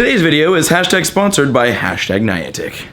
Today's video is hashtag sponsored by hashtag Niantic.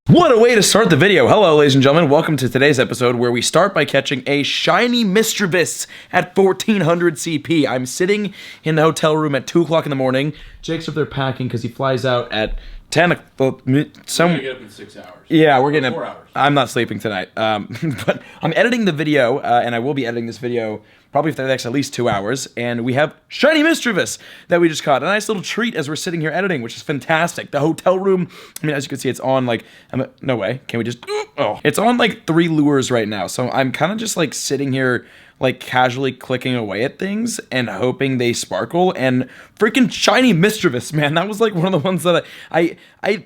What a way to start the video. Hello, ladies and gentlemen. Welcome to today's episode where we start by catching a shiny Mischievous at 1400 CP. I'm sitting in the hotel room at 2 o'clock in the morning. Jake's up there packing because he flies out at 10 o'clock. We're gonna get up in 6 hours. Yeah, we're getting up. 4 hours. I'm not sleeping tonight. But I'm editing the video, and I will be editing this video probably for the next at least 2 hours. And we have shiny Mischievous that we just caught. A nice little treat as we're sitting here editing, which is fantastic. The hotel room, I mean, as you can see, it's on like, no way. Can we just, oh. It's on like 3 lures right now. So I'm kind of just like sitting here like casually clicking away at things and hoping they sparkle, and freaking shiny Mischievous, man. That was like one of the ones that I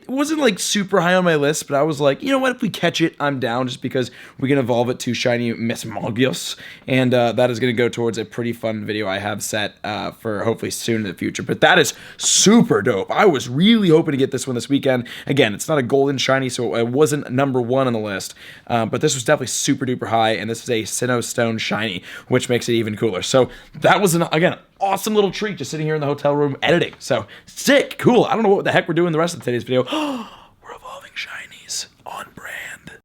wasn't like super high on my list, but I was like, you know what, if we catch it, I'm down, just because we can evolve it to shiny Mischievous, and that is going to go towards a pretty fun video I have set for hopefully soon in the future. But that is super dope. I was really hoping to get this one this weekend. Again, it's not a golden shiny, so it wasn't number 1 on the list, but this was definitely super duper high, and this is a Sinnoh Stone shiny, which makes it even cooler. So that was, again, awesome little treat just sitting here in the hotel room editing. So sick, cool. I don't know what the heck we're doing the rest of today's video. We're evolving shinies on brand.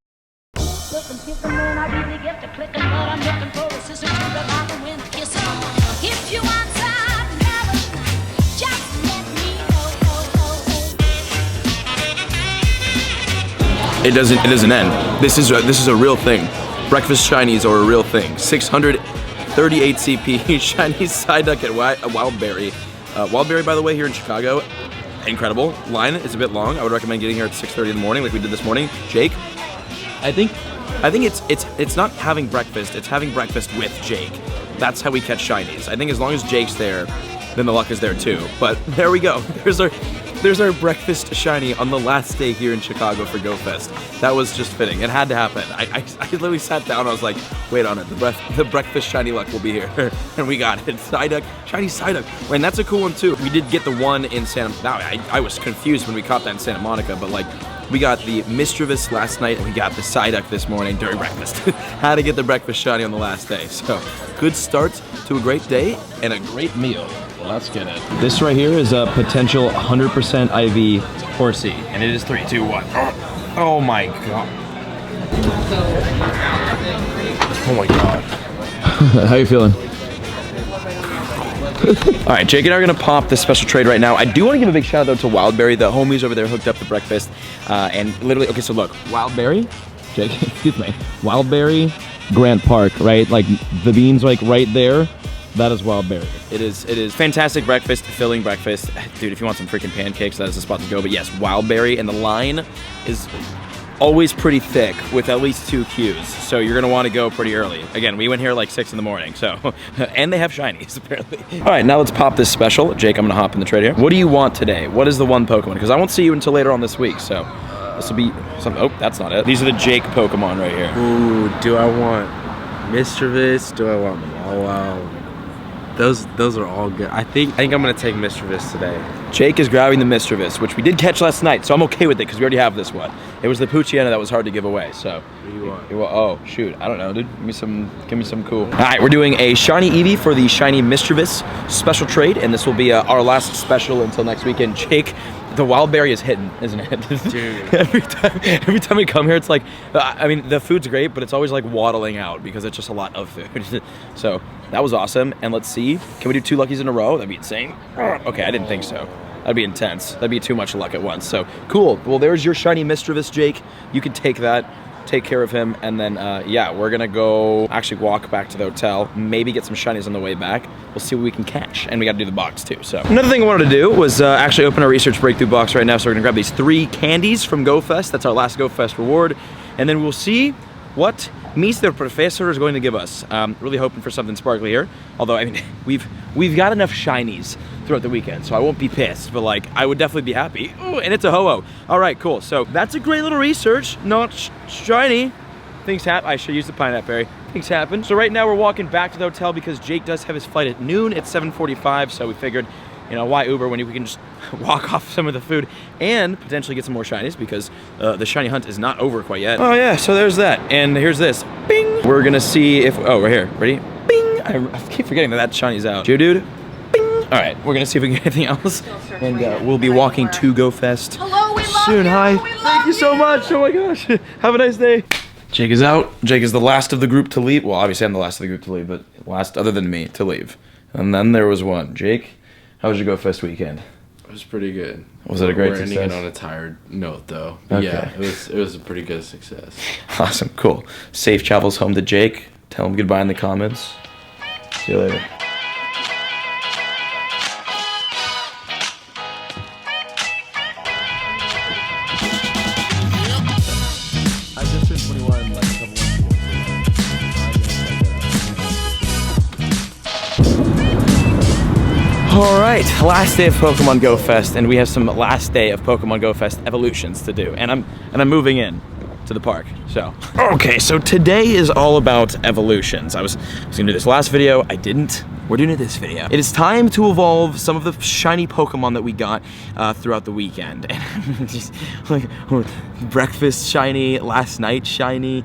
It doesn't end. This is a real thing. Breakfast shinies are a real thing. 638 CP shiny Psyduck at Wildberry. Wildberry, by the way, here in Chicago, incredible. Line is a bit long. I would recommend getting here at 6:30 in the morning, like we did this morning. Jake, I think it's not having breakfast. It's having breakfast with Jake. That's how we catch shinies. I think as long as Jake's there, then the luck is there too. But there we go. There's our breakfast shiny on the last day here in Chicago for GoFest. That was just fitting. It had to happen. I literally sat down and I was like, wait on it. The breakfast shiny luck will be here. And we got it. Psyduck, shiny Psyduck. And that's a cool one too. We did get the one in Santa Monica. I was confused when we caught that in Santa Monica, but like, we got the Mischievous last night and we got the Psyduck this morning during breakfast. Had to get the breakfast shiny on the last day. So, good start to a great day and a great meal. Let's get it. This right here is a potential 100% IV horsey, and it is 3, 2, 1. Oh my god. Oh my god. How you feeling? All right, Jake and I are gonna pop this special trade right now. I do want to give a big shout out to Wildberry. The homies over there hooked up the breakfast, and literally, okay, so look, Wildberry, Jake, excuse me, Wildberry, Grant Park, right? Like the beans, like right there. That is Wildberry. It is fantastic breakfast, filling breakfast. Dude, if you want some freaking pancakes, that is the spot to go. But yes, Wildberry, and the line is always pretty thick with at least 2 queues. So you're gonna want to go pretty early. Again, we went here like 6 in the morning, so, and they have shinies apparently. All right, now let's pop this special. Jake, I'm gonna hop in the trade here. What do you want today? What is the one Pokemon? Because I won't see you until later on this week, so this will be some, oh, that's not it. These are the Jake Pokemon right here. Ooh, do I want Mischievous? Do I want Wow. Those are all good. I think I'm gonna take Mischievous today. Jake is grabbing the Mischievous, which we did catch last night, so I'm okay with it because we already have this one. It was the Poochyena that was hard to give away, so. What do you want? Oh shoot, I don't know, dude. Give me some cool. All right, we're doing a shiny Eevee for the shiny Mischievous special trade, and this will be our last special until next weekend. Jake, the Wildberry is hidden, isn't it? Dude. every time we come here, it's like, I mean, the food's great, but it's always like waddling out because it's just a lot of food. So that was awesome. And let's see, can we do 2 luckies in a row? That'd be insane. Okay, I didn't think so. That'd be intense. That'd be too much luck at once. So cool. Well, there's your shiny Mischievous, Jake. You can take that. Take care of him, and then yeah, we're gonna go actually walk back to the hotel, maybe get some shinies on the way back. We'll see what we can catch, and we gotta do the box too. So another thing I wanted to do was actually open our research breakthrough box right now. So we're gonna grab these 3 candies from GoFest. That's our last GoFest reward, and then we'll see what Mr. Professor is going to give us. Really hoping for something sparkly here. Although, I mean, we've got enough shinies throughout the weekend, so I won't be pissed, but like, I would definitely be happy. Ooh, and it's a Ho-Oh. All right, cool. So that's a great little research. Not shiny. Things happen. I should use the pineapple berry. Things happen. So right now we're walking back to the hotel because Jake does have his flight at noon. It's 7:45, so we figured, you know, why Uber when we can just walk off some of the food and potentially get some more shinies because the shiny hunt is not over quite yet. Oh yeah, so there's that. And here's this. Bing! We're gonna see if, oh, right here. Ready? Bing! I keep forgetting that shini's out. Geodude. Bing! All right, we're gonna see if we can get anything else, and we'll be walking to Go Fest soon. Hi, thank you so much. Oh my gosh, have a nice day. Jake is out. Jake is the last of the group to leave. Well, obviously I'm the last of the group to leave, but last other than me to leave. And then there was one. Jake, how was your Go Fest weekend? It was pretty good. Was it a great We're ending success? it on a tired note, though. Okay. Yeah, it was a pretty good success. Awesome, cool. Safe travels home to Jake. Tell him goodbye in the comments. See you later. I just turned 21 like a couple months ago, so all right, last day of Pokemon Go Fest, and we have some last day of Pokemon Go Fest evolutions to do, and I'm moving in to the park. So okay, so today is all about evolutions. I was gonna do this last video, I didn't. We're doing it this video. It is time to evolve some of the shiny Pokemon that we got throughout the weekend. And just like breakfast shiny, last night shiny,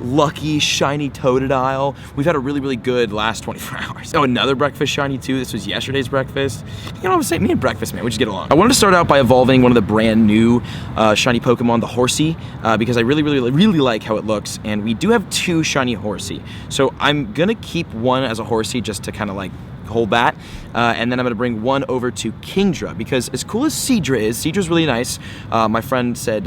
lucky shiny Totodile. We've had a really, really good last 24 hours. Oh, another breakfast shiny too. This was yesterday's breakfast. You know what I'm saying? Me and breakfast, man, we just get along. I wanted to start out by evolving one of the brand new shiny Pokemon, the Horsey, because I really, really, really like how it looks. And we do have 2 shiny Horsey. So I'm gonna keep one as a Horsey just to kind of like hold that, and then I'm gonna bring one over to Kingdra, because as cool as Seedra's really nice. My friend said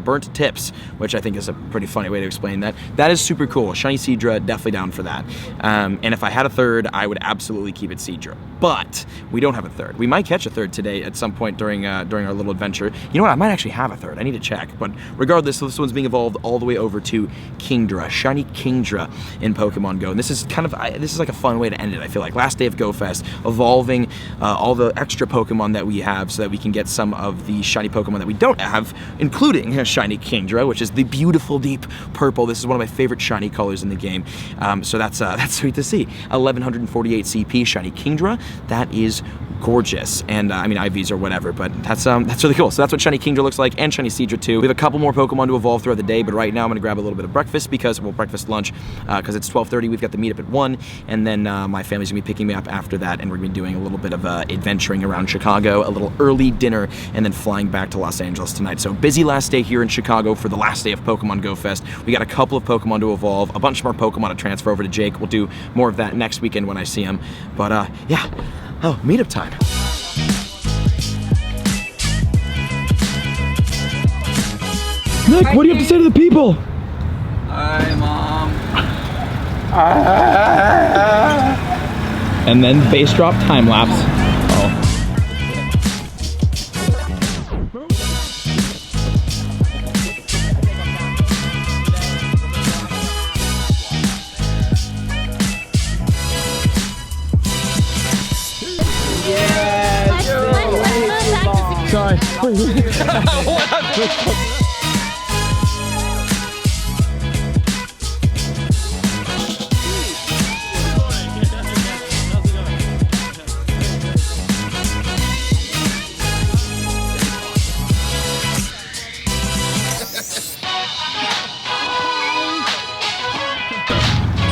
burnt tips, which I think is a pretty funny way to explain that. That is super cool. Shiny Seedra, definitely down for that. And if I had a third, I would absolutely keep it Seedra. But we don't have a third. We might catch a third today at some point during our little adventure. You know what? I might actually have a third. I need to check. But regardless, this one's being evolved all the way over to Kingdra, shiny Kingdra in Pokemon Go. And this is kind of this is like a fun way to end it. I feel like last day of Go Fest, evolving all the extra Pokemon that we have so that we can get some of the shiny Pokemon that we don't have, including a shiny Kingdra, which is the beautiful deep purple. This is one of my favorite shiny colors in the game. So that's sweet to see. 1148 CP shiny Kingdra. That is gorgeous. And I mean IVs or whatever, but that's really cool. So that's what shiny Kingdra looks like, and shiny Seedra too. We have a couple more Pokemon to evolve throughout the day, but right now I'm gonna grab a little bit of breakfast because, well, breakfast lunch, because it's 12:30. We've got the meetup at 1, and then my family's gonna be picking me up after that, and we're gonna be doing a little bit of adventuring around Chicago, a little early dinner, and then flying back to Los Angeles tonight. So busy last day here in Chicago for the last day of Pokemon Go Fest. We got a couple of Pokemon to evolve, a bunch more Pokemon to transfer over to Jake. We'll do more of that next weekend when I see him. But yeah, oh, meetup time. Nick, what do you have to say to the people? Hi, Mom. And then bass drop time lapse. Oh. Sorry.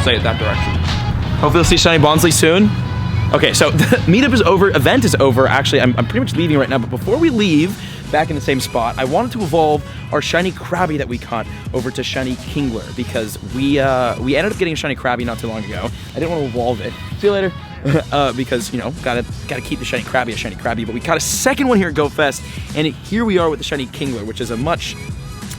Say it that direction. Hopefully we'll see Shiny Bonsly soon. Okay, so the meetup is over, event is over. Actually, I'm pretty much leaving right now, but before we leave, back in the same spot, I wanted to evolve our shiny Krabby that we caught over to shiny Kingler, because we ended up getting a shiny Krabby not too long ago. I didn't want to evolve it. See you later. Because, you know, gotta keep the shiny Krabby a shiny Krabby, but we caught a second one here at Go Fest, and here we are with the shiny Kingler, which is a much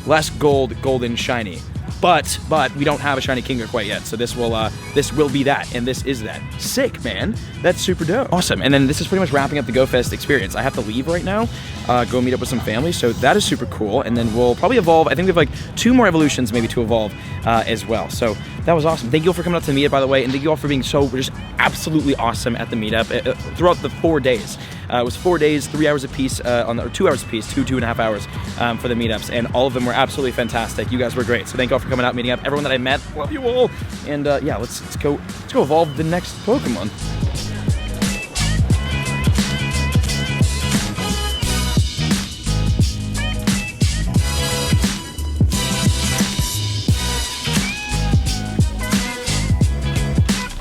less golden shiny. But we don't have a shiny Kingler quite yet, so this will be that, and this is that. Sick, man. That's super dope. Awesome. And then this is pretty much wrapping up the Go Fest experience. I have to leave right now, go meet up with some family, so that is super cool. And then we'll probably evolve. I think we have like 2 more evolutions maybe to evolve as well. So that was awesome. Thank you all for coming out to the meetup, by the way, and thank you all for being so just absolutely awesome at the meetup throughout the 4 days. It was 4 days, 3 hours apiece, or 2 hours apiece, 2.5 hours for the meetups, and all of them were absolutely fantastic. You guys were great, so thank you all for coming out, meeting up. Everyone that I met, love you all. And yeah, let's go evolve the next Pokemon.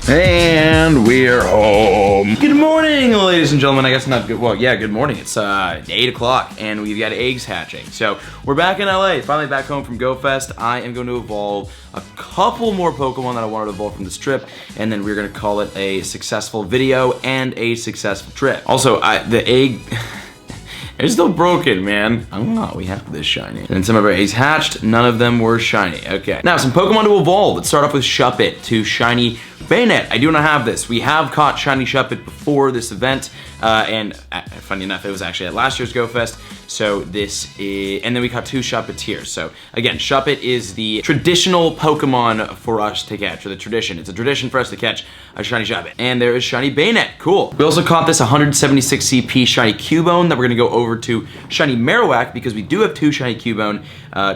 And And we're home. Good morning, ladies and gentlemen. I guess not good. Well, yeah, good morning. It's 8 o'clock, and we've got eggs hatching. So we're back in LA. Finally back home from GoFest. I am going to evolve a couple more Pokemon that I wanted to evolve from this trip, and then we're going to call it a successful video and a successful trip. Also, the egg... It's still broken, man. Oh, we have this shiny. And some of our eggs hatched. None of them were shiny. Okay. Now, some Pokemon to evolve. Let's start off with Shuppet to shiny Bayonet. I do not have this. We have caught shiny Shuppet before this event. And funny enough, it was actually at last year's GoFest. So this is, and then we caught 2 Shuppets here. So again, Shuppet is the traditional Pokemon for us to catch, or the tradition. It's a tradition for us to catch a shiny Shuppet. And there is shiny Bayonet. Cool. We also caught this 176 CP shiny Cubone that we're gonna go over to shiny Marowak because we do have 2 shiny Cubone,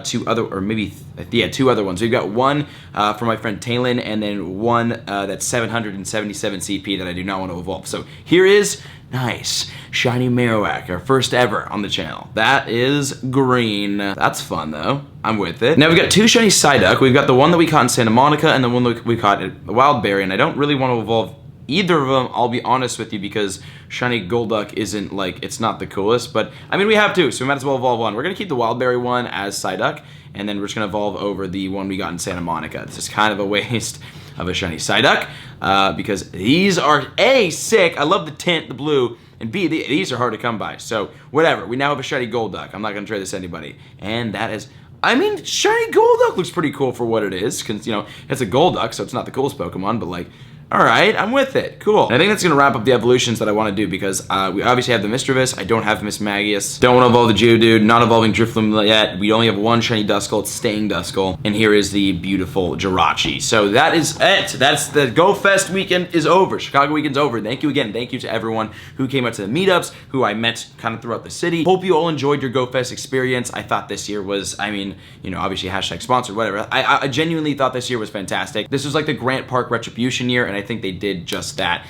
2 other, or maybe, yeah, 2 other ones. We've got one for my friend Talon, and then one that's 777 CP that I do not want to evolve. So here is nice shiny Marowak, our first ever on the channel. That is green. That's fun though. I'm with it. Now we've got 2 shiny Psyduck. We've got the one that we caught in Santa Monica and the one that we caught at Wildberry, and I don't really want to evolve either of them, I'll be honest with you, because shiny Golduck isn't, like, it's not the coolest, but I mean, we have 2, so we might as well evolve one. We're gonna keep the Wildberry one as Psyduck, and then we're just gonna evolve over the one we got in Santa Monica. It's just kind of a waste of a shiny Psyduck, because these are A, sick, I love the tint, the blue, and B, these are hard to come by, so whatever. We now have a shiny Golduck. I'm not gonna trade this to anybody, and that is, I mean, shiny Golduck looks pretty cool for what it is, because, you know, it's a Golduck, so it's not the coolest Pokemon, but, like, alright, I'm with it. Cool. And I think that's going to wrap up the evolutions that I want to do, because we obviously have the Mischievous. I don't have Miss Magius. Don't want to evolve the Geodude. Not evolving Drifloon yet. We only have 1 shiny Duskull. It's staying Duskull. And here is the beautiful Jirachi. So that is it. That's the GoFest weekend is over. Chicago weekend's over. Thank you again. Thank you to everyone who came out to the meetups, who I met kind of throughout the city. Hope you all enjoyed your GoFest experience. I thought this year was, I mean, you know, obviously hashtag sponsored, whatever. I genuinely thought this year was fantastic. This was like the Grant Park Retribution year, and I think they did just that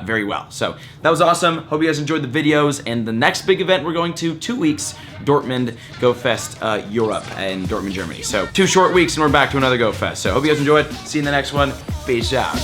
very well. So that was awesome. Hope you guys enjoyed the videos. And the next big event we're going to 2 weeks, Dortmund GoFest Europe in Dortmund, Germany. So 2 short weeks and we're back to another GoFest. So hope you guys enjoyed. See you in the next one. Peace out.